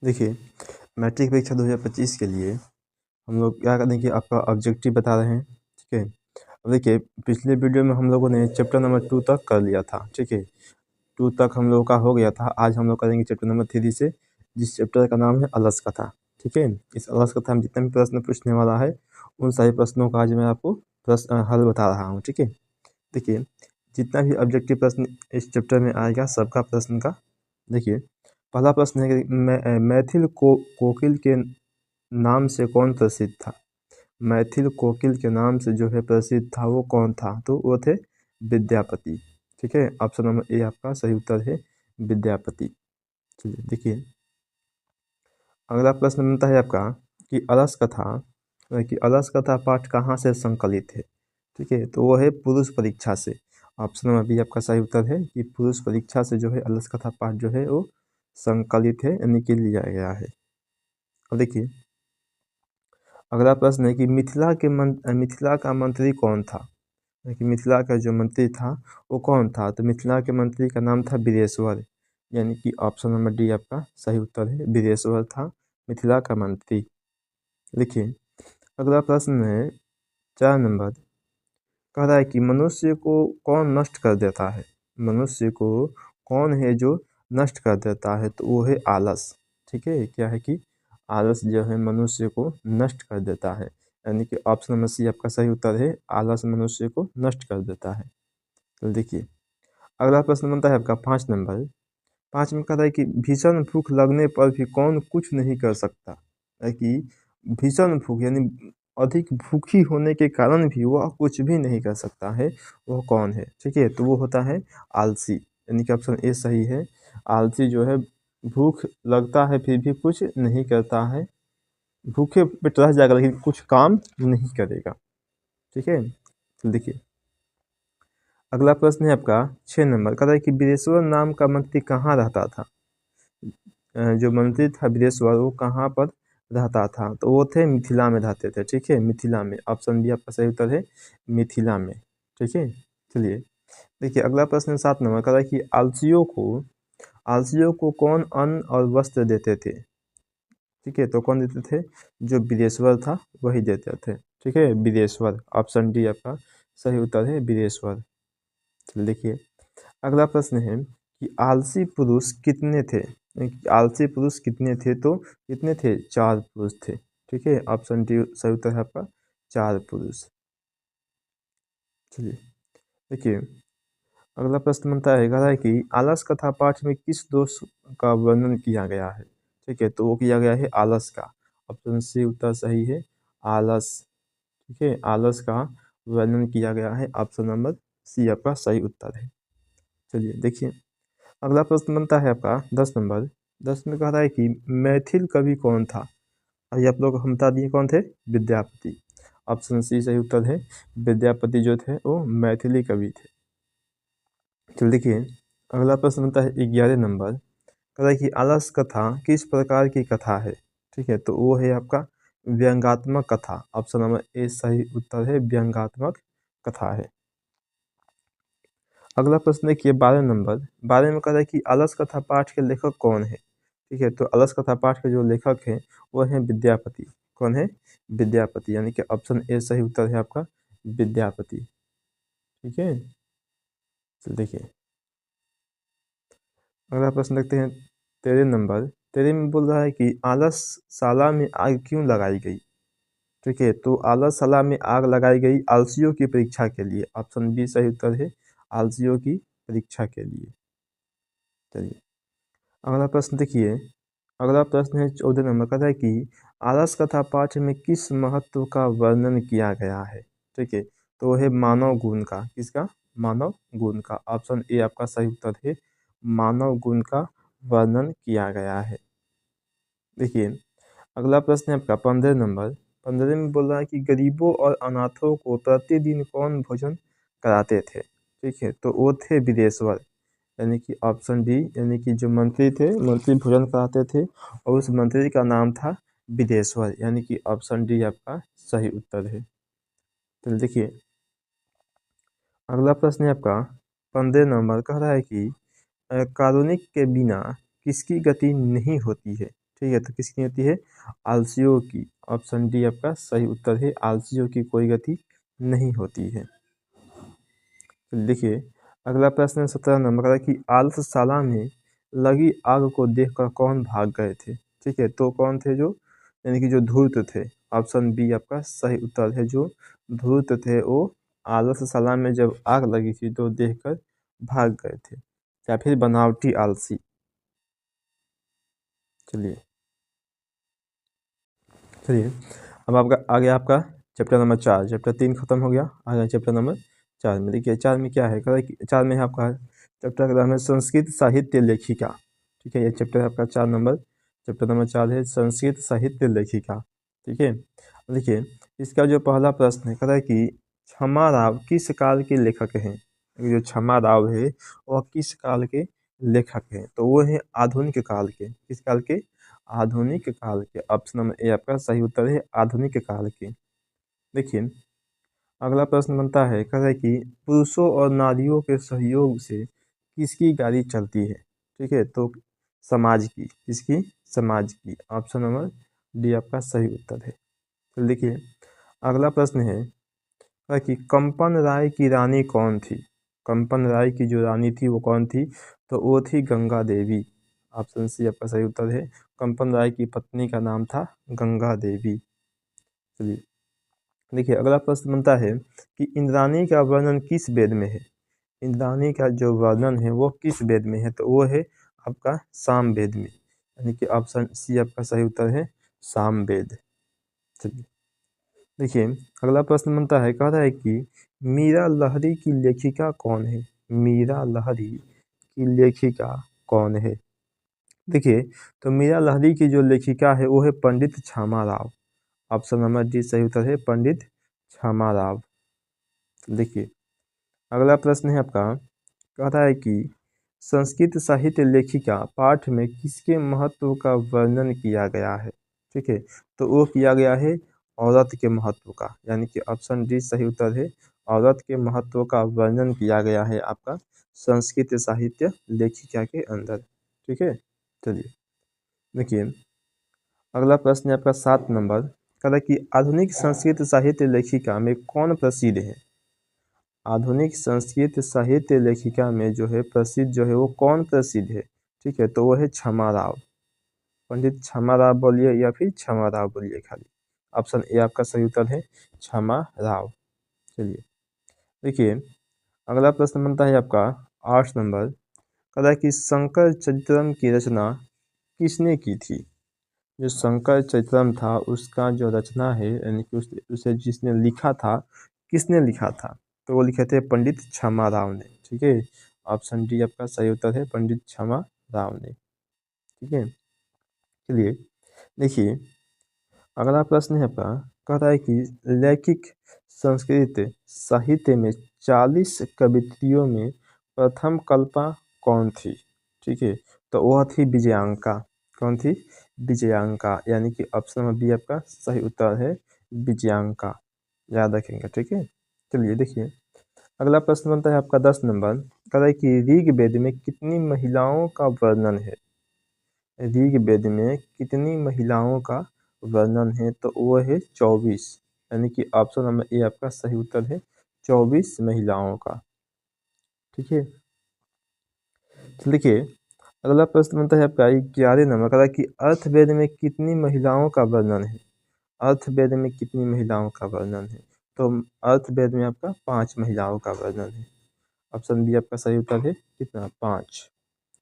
देखिए, मैट्रिक परीक्षा 2025 के लिए हम लोग क्या करें कि आपका ऑब्जेक्टिव बता रहे हैं, ठीक है। अब देखिए, पिछले वीडियो में हम लोगों ने चैप्टर नंबर 2 तक कर लिया था, ठीक है। 2 तक हम लोगों का हो गया था। आज हम लोग करेंगे चैप्टर नंबर 3 से, जिस चैप्टर का नाम है अलस कथा, ठीक है। इस अलस कथा में जितने भी प्रश्न पूछने वाला है, उन सारे प्रश्नों का आज मैं आपको प्रश्न हल बता रहा हूँ, ठीक है। देखिए, जितना भी ऑब्जेक्टिव प्रश्न इस चैप्टर में आएगा, सबका प्रश्न का देखिए, पहला प्रश्न है कि मैथिल कोकिल के नाम से कौन प्रसिद्ध था। मैथिल कोकिल के नाम से जो है प्रसिद्ध था, वो कौन था? तो वो थे विद्यापति, ठीक है। ऑप्शन नंबर ए आपका सही उत्तर है, विद्यापति। चलिए देखिए, अगला प्रश्न बनता है आपका कि अलस कथा पाठ कहाँ से संकलित है, ठीक है। तो वो है पुरुष परीक्षा से। ऑप्शन नंबर बी आपका सही उत्तर है कि पुरुष परीक्षा से जो है अलस कथा पाठ जो है वो संकलित है, यानी कि लिया गया है। अब देखिए, अगला प्रश्न है कि मिथिला का मंत्री कौन था। कि मिथिला का जो मंत्री था वो कौन था? तो मिथिला के मंत्री का नाम था बिदेश्वर, यानी कि ऑप्शन नंबर डी आपका सही उत्तर है, बिदेश्वर था मिथिला का मंत्री। देखिए, अगला प्रश्न है 4 नंबर, कह रहा है कि मनुष्य को कौन नष्ट कर देता है। मनुष्य को कौन है जो नष्ट कर देता है? तो वो है आलस, ठीक है। क्या है कि आलस जो है मनुष्य को नष्ट कर देता है, यानी कि ऑप्शन नंबर सी आपका सही उत्तर है, आलस मनुष्य को नष्ट कर देता है। तो देखिए, अगला प्रश्न बनता है आपका 5 नंबर। 5 में कह रहा है कि भीषण भूख लगने पर भी कौन कुछ नहीं कर सकता। है कि भीषण भूख यानी अधिक भूखी होने के कारण भी वह कुछ भी नहीं कर सकता है, वह कौन है? ठीक है, तो वो होता है आलसी, यानी कि ऑप्शन ए सही है। आलसी जो है भूख लगता है फिर भी कुछ नहीं करता है, भूखे पेट रह जाएगा लेकिन कुछ काम नहीं करेगा, ठीक है। तो देखिए, अगला प्रश्न है आपका 6 नंबर, कहता है कि बिदेश्वर नाम का मंत्री कहाँ रहता था। जो मंत्री था बिदेश्वर, वो कहाँ पर रहता था? तो वो थे मिथिला में रहते थे, ठीक है, मिथिला में। ऑप्शन बी आपका सही उत्तर है, मिथिला में, ठीक है। चलिए देखिए, अगला प्रश्न है 7 नंबर, कहता है कि आलसियों को कौन अन्न और वस्त्र देते थे। ठीक है, तो कौन देते थे? जो बिदेश्वर था वही देते थे, ठीक है, बिदेश्वर। ऑप्शन डी आपका सही उत्तर है, बिदेश्वर। चलिए देखिए, अगला प्रश्न है कि आलसी पुरुष कितने थे। आलसी पुरुष कितने थे? तो कितने थे? 4 पुरुष थे, ठीक है। ऑप्शन डी सही उत्तर है आपका, 4 पुरुष। चलिए देखिए, अगला प्रश्न बनता है, कह रहा है कि आलस कथा पाठ में किस दोष का वर्णन किया गया है। ठीक है, तो वो किया गया है आलस का। ऑप्शन सी उत्तर सही है, आलस, ठीक है, आलस का वर्णन किया गया है। ऑप्शन नंबर सी आपका सही उत्तर है। चलिए देखिए, अगला प्रश्न बनता है आपका 10 नंबर। 10 में कह रहा है कि मैथिल कवि कौन था। अभी आप लोग हम बता दिए कौन थे, विद्यापति। ऑप्शन सी सही उत्तर है, विद्यापति जो थे वो मैथिली कवि थे। चलिए देखिए, अगला प्रश्न बनता है 11 नंबर, कह रहा है कि आलस कथा किस प्रकार की कथा है। ठीक है, तो वो है आपका व्यंग्यात्मक कथा। ऑप्शन नंबर ए सही उत्तर है, व्यंग्यात्मक कथा है। अगला प्रश्न देखिए 12 नंबर। 12 में कह रहा है कि अलस कथा पाठ के लेखक कौन है। ठीक है, तो अलस कथा पाठ के जो लेखक हैं वो हैं विद्यापति। कौन है? विद्यापति, यानी कि ऑप्शन ए सही उत्तर है आपका, विद्यापति, ठीक है। तो देखिए, अगला प्रश्न देखते हैं 13 नंबर। 13 में बोल रहा है कि आलस साला में आग क्यों लगाई गई। ठीक है, तो आलसशाला में आग लगाई गई आलसियों की परीक्षा के लिए। ऑप्शन बी सही उत्तर है, आलसियों की परीक्षा के लिए। चलिए, अगला प्रश्न देखिए, अगला प्रश्न है 14 नंबर, कहता है कि आलस कथा पाठ में किस महत्व का वर्णन किया गया है। ठीक है, तो है मानव गुण का। किसका? मानव गुण का। ऑप्शन ए आपका सही उत्तर है, मानव गुण का वर्णन किया गया है। देखिए, अगला प्रश्न है आपका 15 नंबर। 15 में बोल रहा है कि गरीबों और अनाथों को प्रतिदिन कौन भोजन कराते थे। ठीक है, तो वो थे बिदेश्वर, यानी कि ऑप्शन डी, यानी कि जो मंत्री थे, मंत्री भोजन कराते थे और उस मंत्री का नाम था बिदेश्वर, यानी कि ऑप्शन डी आपका सही उत्तर है। तो देखिए, अगला प्रश्न है आपका 15 नंबर, कह रहा है कि कारुणिक के बिना किसकी गति नहीं होती है। ठीक है, तो किसकी नहीं होती है? आलसियों की। ऑप्शन डी आपका सही उत्तर है, आलसियों की कोई गति नहीं होती है। तो देखिए अगला प्रश्न है 17 नंबर का कि आलसशाला में लगी आग को देखकर कौन भाग गए थे? ठीक है, तो कौन थे जो, यानी कि जो धूर्त थे। ऑप्शन बी आपका सही उत्तर है, जो धूर्त थे वो आलसशाला में जब आग लगी थी तो देखकर भाग गए थे, या फिर बनावटी आलसी। चलिए चलिए अब आपका आ गया आपका चैप्टर नंबर 4। चैप्टर 3 खत्म हो गया, आ गया चैप्टर नंबर 4 में। देखिए 4 में क्या है, कह रहा है कि 4 में है आपका चैप्टर का नाम है संस्कृत साहित्य लेखिका। ठीक है, ये चैप्टर है आपका 4 नंबर, चैप्टर नंबर 4 है संस्कृत साहित्य लेखिका। ठीक है, देखिए इसका जो पहला प्रश्न है, कह रहा है कि क्षमा राव किस काल के लेखक हैं? जो क्षमा राव है वह किस काल के लेखक हैं? तो वो है आधुनिक काल के। किस काल के? आधुनिक काल के। ऑप्शन नंबर ए आपका सही उत्तर है, आधुनिक काल के। देखिए अगला प्रश्न बनता है, कहता है कि पुरुषों और नारियों के सहयोग से किसकी गाड़ी चलती है? ठीक है, तो समाज की। किसकी? समाज की। ऑप्शन नंबर डी आपका सही उत्तर है। तो देखिए अगला प्रश्न है, कहा कि कंपन राय की रानी कौन थी? कंपन राय की जो रानी थी वो कौन थी? तो वो थी गंगा देवी। ऑप्शन सी आपका सही उत्तर है, कंपन राय की पत्नी का नाम था गंगा देवी। चलिए देखिए अगला प्रश्न बनता है कि इंद्राणी का वर्णन किस वेद में है? इंद्राणी का जो वर्णन है वो किस वेद में है? तो वो है आपका साम वेद में, यानी कि ऑप्शन सी आपका सही उत्तर है, साम वेद। चलिए देखिए अगला प्रश्न बनता है, कह रहा है कि मीरा लहरी की लेखिका कौन है? मीरा लहरी की लेखिका कौन है? देखिए तो मीरा लहरी की जो लेखिका है वो है पंडित छामा राव। ऑप्शन नंबर डी सही उत्तर है, पंडित छामा राव। देखिए अगला प्रश्न है आपका, कहता है कि संस्कृत साहित्य लेखिका पाठ में किसके महत्व का वर्णन किया गया है? ठीक है, तो वो किया गया है औरत के महत्व का, यानी कि ऑप्शन डी सही उत्तर है, औरत के महत्व का वर्णन किया गया है आपका संस्कृत साहित्य लेखिका के अंदर। ठीक है, चलिए देखिए अगला प्रश्न है आपका 7 नंबर, कहता है कि आधुनिक संस्कृत साहित्य लेखिका में कौन प्रसिद्ध है? आधुनिक संस्कृत साहित्य लेखिका में जो है प्रसिद्ध जो है वो कौन प्रसिद्ध है? ठीक है, तो वो है क्षमा राव। पंडित क्षमा राव बोलिए या फिर क्षमा राव बोलिए खाली। ऑप्शन ए आपका सही उत्तर है, क्षमा राव। चलिए देखिए अगला प्रश्न बनता है आपका 8 नंबर, कहता है कि शंकर चरित्रम की रचना किसने की थी? जो शंकर चरित्रम था उसका जो रचना है, यानी कि उसे जिसने लिखा था, किसने लिखा था? तो वो लिखे थे पंडित क्षमा राव ने। ठीक है, ऑप्शन डी आपका सही उत्तर है, पंडित क्षमा राव ने। ठीक है, चलिए देखिए अगला प्रश्न है आपका, कहता है कि लैखिक संस्कृत साहित्य में 40 कवित्रियों में प्रथम कल्पा कौन थी? ठीक है, तो वह थी विजयांका। कौन थी? विजयांका, यानी कि ऑप्शन नंबर बी आपका सही उत्तर है, विजयांका। याद रखेंगे। ठीक है, चलिए देखिए अगला प्रश्न बनता है आपका 10 नंबर, कहता है कि ऋग्वेद में कितनी महिलाओं का वर्णन है? ऋग्वेद में कितनी महिलाओं का वर्णन है? तो वो है 24, यानी कि ऑप्शन नंबर ए आपका सही उत्तर है, 24 महिलाओं का। ठीक है, तो देखिए अगला प्रश्न बनता है आपका 11 नंबर का, कि अर्थवेद में कितनी महिलाओं का वर्णन है? अर्थवेद में कितनी महिलाओं का वर्णन है? तो अर्थवेद में आपका 5 महिलाओं का वर्णन है। ऑप्शन बी आपका सही उत्तर है, कितना? 5।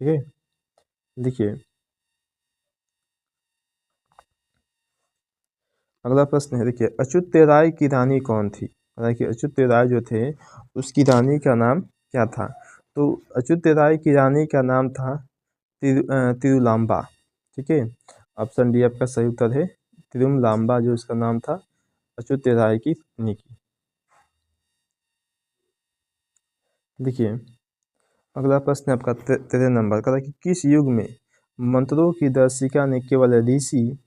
ठीक है, देखिए अगला प्रश्न है, देखिए अच्युत राय की रानी कौन थी? हालांकि अच्युत राय जो थे उसकी रानी का नाम क्या था? तो अच्युत राय की रानी का नाम था तिरुलांबा। ठीक है, ऑप्शन डी आपका सही उत्तर है, तिरुलांबा जो उसका नाम था अच्युत राय की पत्नी की। देखिए अगला प्रश्न है आपका 13 नंबर का, कि किस युग में मंत्रों की दर्शिका ने केवल ऋषि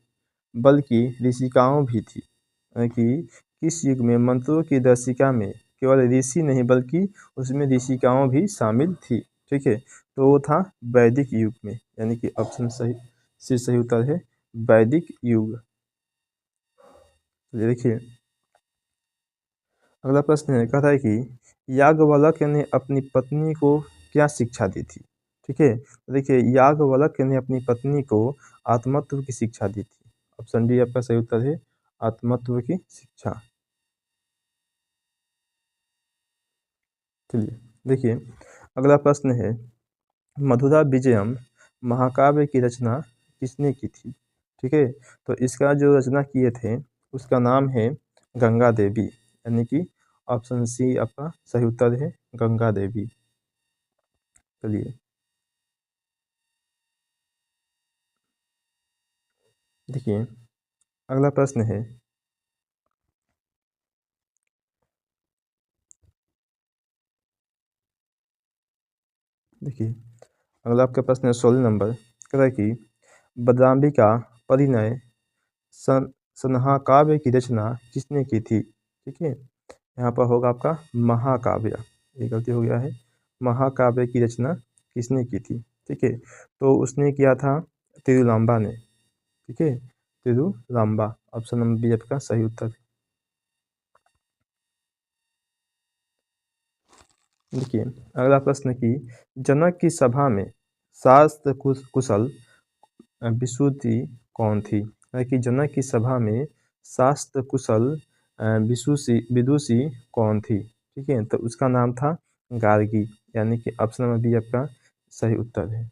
बल्कि ऋषिकाओं भी थी? यानी कि किस युग में मंत्रों की दर्शिका में केवल ऋषि नहीं बल्कि उसमें ऋषिकाओं भी शामिल थी? ठीक है, तो वो था वैदिक युग में, यानी कि ऑप्शन सही सी सही उत्तर है, वैदिक युग। ये देखिए अगला प्रश्न है, कहता है कि याज्ञवल्क्य ने अपनी पत्नी को क्या शिक्षा दी थी। ठीक है, तो देखिए याज्ञवल्क्य ने अपनी पत्नी को आत्मतत्व की शिक्षा दी थी। ऑप्शन डी आपका सही उत्तर है, आत्मतत्व की शिक्षा। चलिए देखिए अगला प्रश्न है, मधुरा विजयम महाकाव्य की रचना किसने की थी। ठीक है, तो इसका जो रचना किए थे उसका नाम है गंगा देवी, यानी कि ऑप्शन सी आपका सही उत्तर है, गंगा देवी। चलिए देखिए अगला प्रश्न है, देखिए अगला आपका प्रश्न है 16 नंबर, कहता है कि बदाम्बिका परिणय सन्हा की रचना किसने की थी। ठीक है, यहाँ पर होगा आपका महाकाव्य, ये गलती हो गया है, महाकाव्य की रचना किसने की थी। ठीक है, तो उसने किया था तिरुलांबा ने। ठीक है, तिरुलांबा, ऑप्शन नंबर बी आपका सही उत्तर। देखिए अगला प्रश्न की जनक की सभा में शास्त्र कुशल विसुति कौन थी। कि जनक की सभा में शास्त्र कुशल विदुषी कौन थी। ठीक है, तो उसका नाम था गार्गी, यानी कि ऑप्शन नंबर बी आपका सही उत्तर है।